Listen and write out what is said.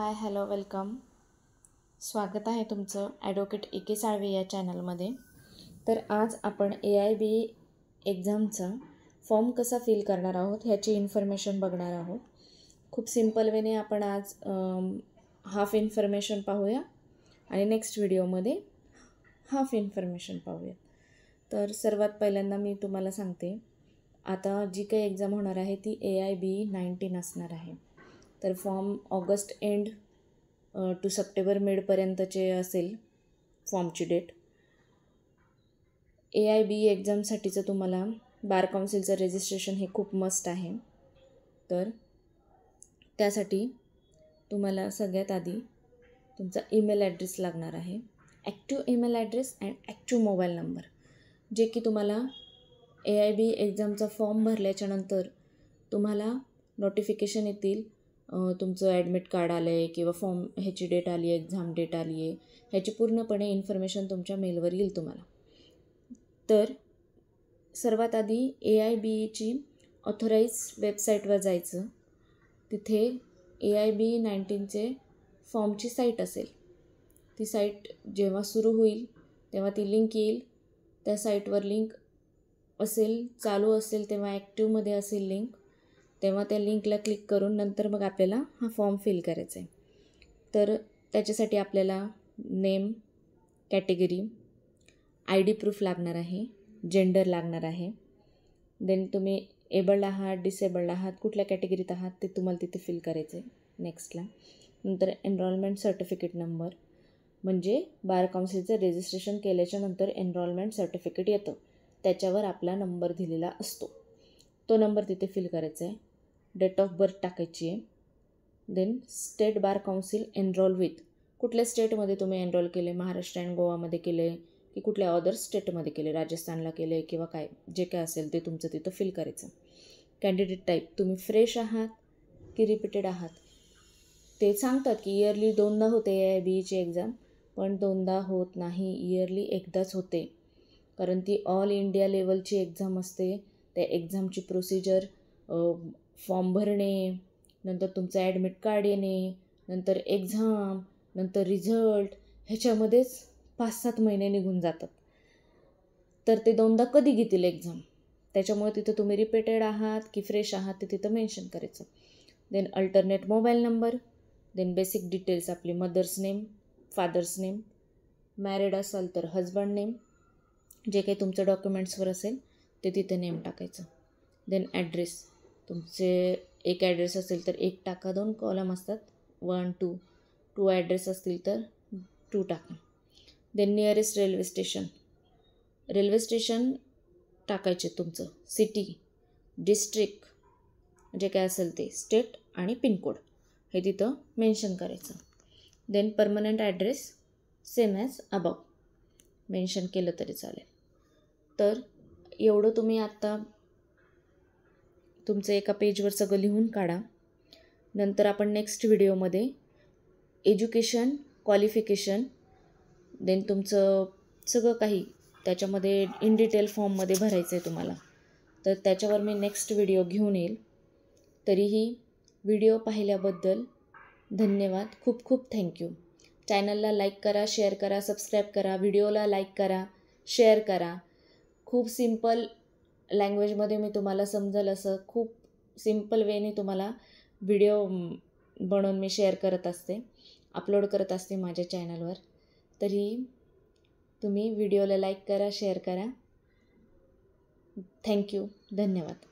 Hi hello welcome. स्वागत आहे तुमचं ॲडव्होकेट ए.के. साळवे या चॅनलमध्ये. तर आज आपण AIB एक्झामचा फॉर्म कसा फिल करणार आहोत ह्याची इन्फॉर्मेशन बघणार आहोत. खूप सिम्पल वेने आपण आज हाफ इन्फॉर्मेशन पाहूया आणि नेक्स्ट व्हिडिओमध्ये हाफ इन्फॉर्मेशन पाहूया. तर सर्वात पहिल्यांदा मी तुम्हाला सांगते, आता जी काही एक्झाम होणार आहे ती AIB 19 असणार आहे. तर form August end to September मिडपर्यंतचे असेल फॉर्मची डेट. AIB एक्झामसाठीचं तुम्हाला बार काउन्सिलचं रजिस्ट्रेशन हे खूप मस्ट आहे. तर त्यासाठी तुम्हाला सगळ्यात आधी तुमचा ईमेल ॲड्रेस लागणार आहे. Active email address and active mobile number, जे की तुम्हाला AIB एक्झामचा फॉर्म भरल्याच्यानंतर तुम्हाला नोटिफिकेशन येतील. तुमचं ॲडमिट कार्ड आलं आहे किंवा फॉर्म ह्याची डेट आली आहे, एक्झाम डेट आली आहे, ह्याची पूर्णपणे इन्फॉर्मेशन तुमच्या मेलवर येईल तुम्हाला. तर सर्वात आधी AIBची ऑथोराईज वेबसाईटवर जायचं. तिथे AIB 19चे फॉर्मची साईट असेल. ती साईट जेव्हा सुरू होईल तेव्हा ती लिंक येईल. त्या साईटवर लिंक असेल, चालू असेल तेव्हा ॲक्टिव्हमध्ये असेल लिंक, तेव्हा त्या लिंकला क्लिक करून नंतर मग आपल्याला हा फॉर्म फिल करायचा आहे. तर त्याच्यासाठी आपल्याला नेम, कॅटेगरी, ID प्रूफ लागणार आहे, जेंडर लागणार आहे. देन तुम्ही एबल्ड आहात, डिसेबल्ड आहात, कुठल्या कॅटेगरीत आहात ते तुम्हाला तिथे फिल करायचं आहे. नेक्स्टला नंतर एनरोलमेंट सर्टिफिकेट नंबर, म्हणजे बार काउन्सिलचं रजिस्ट्रेशन केल्याच्यानंतर एनरोलमेंट सर्टिफिकेट येतं, त्याच्यावर आपला नंबर दिलेला असतो. तो नंबर तिथे फिल करायचा आहे. डेट ऑफ बर्थ टाकायची आहे. Then state bar council enrol with, कुठल्या स्टेटमध्ये तुम्ही एनरोल केले, महाराष्ट्र अँड गोवामध्ये केले की कुठल्या अदर स्टेटमध्ये केले, राजस्थानला केले किंवा काय जे काय असेल ते तुमचं तिथं फिल करायचं. कॅन्डिडेट टाईप, तुम्ही फ्रेश आहात की रिपीटेड आहात. ते सांगतात की इयरली 2दा होते AIBची एक्झाम, पण 2दा होत नाही, इयरली एकदाच होते. कारण ती ऑल इंडिया लेवलची एक्झाम असते. त्या एक्झामची प्रोसिजर, फॉर्म भरणे, नंतर तुमचं ॲडमिट कार्ड येणे, नंतर एक्झाम, नंतर रिझल्ट, ह्याच्यामध्येच 5-7 महिने निघून जातात. तर ते 2दा कधी घेतील एक्झाम, त्याच्यामुळे तिथं तुम्ही रिपीटेड आहात की फ्रेश आहात ते तिथं मेन्शन करायचं. Then alternate mobile number, then basic details, आपली mother's name, father's name, married असाल तर हजबंड नेम, जे काही तुमचं डॉक्युमेंट्सवर असेल ते तिथे नेम टाकायचं. देन ॲड्रेस, तुमचे एक ॲड्रेस असेल तर 1 टाका, 2 कॉलम असतात, 1, 2 ॲड्रेस असतील तर 2 टाका. देन नियरेस्ट रेल्वे स्टेशन टाकायचे, तुमचं सिटी, डिस्ट्रिक्ट, जे काय असेल ते, स्टेट आणि पिनकोड हे तिथं मेन्शन करायचं. Then permanent address same as above mention केलं तरी चालेल. तर एवढं तुम्ही आत्ता तुमचं एका पेजवर सगळं लिहून काढा. नंतर आपण नेक्स्ट व्हिडिओमध्ये एज्युकेशन, क्वालिफिकेशन, देन तुमचं सगळं काही त्याच्यामध्ये इन डिटेल फॉर्ममध्ये भरायचं आहे तुम्हाला. तर त्याच्यावर मी नेक्स्ट व्हिडिओ घेऊन येईल. तरीही व्हिडिओ पाहिल्याबद्दल धन्यवाद, खूप खूप थँक्यू. चॅनलला लाईक करा, शेअर करा, सबस्क्राईब करा, व्हिडिओला लाईक करा, शेअर करा. खूप सिम्पल लँग्वेजमध्ये मी तुम्हाला समजेल असं खूप सिम्पल वेने तुम्हाला व्हिडिओ बनवून मी शेअर करत असते, अपलोड करत असते माझ्या चॅनलवर. तरी तुम्ही व्हिडिओला लाईक करा, शेअर करा. थँक्यू, धन्यवाद.